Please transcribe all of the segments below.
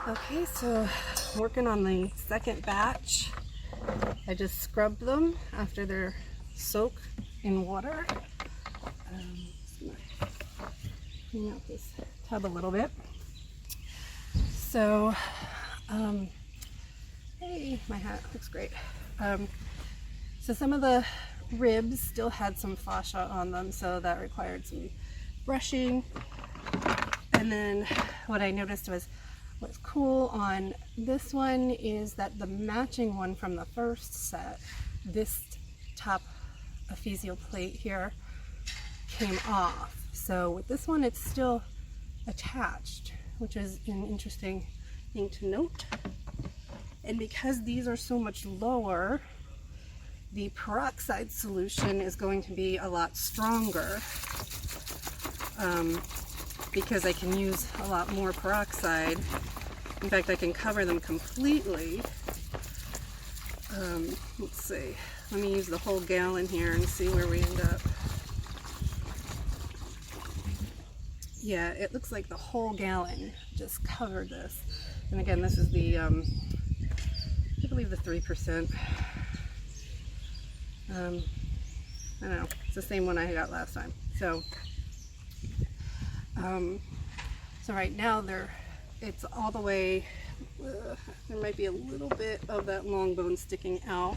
Okay, so working on the second batch. I just scrubbed them after their soak in water. Just gonna clean out this tub a little bit. So, hey, my hat looks great. So some of the ribs still had some fascia on them, so that required some brushing. And then what I noticed was what's cool on this one is that the matching one from the first set, this top ephesial plate here came off. So with this one, it's still attached, which is an interesting thing to note. And because these are so much lower, the peroxide solution is going to be a lot stronger because I can use a lot more peroxide. In fact, I can cover them completely. Let's see, let me use the whole gallon here and see where we end up. Yeah, it looks like the whole gallon just covered this. And again, this is the, I believe the 3%. I don't know, it's the same one I got last time. So, so right now it's all the way, there might be a little bit of that long bone sticking out.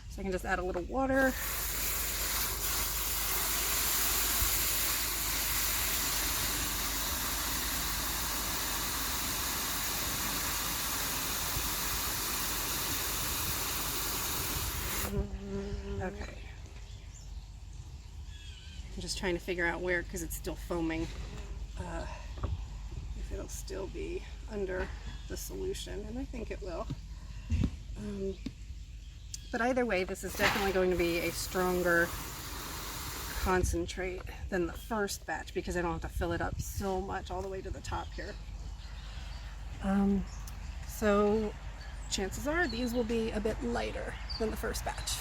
So I can just add a little water. Okay. I'm just trying to figure out where, because it's still foaming, if it'll still be under the solution, and I think it will. But either way, this is definitely going to be a stronger concentrate than the first batch because I don't have to fill it up so much all the way to the top here. So chances are these will be a bit lighter than the first batch.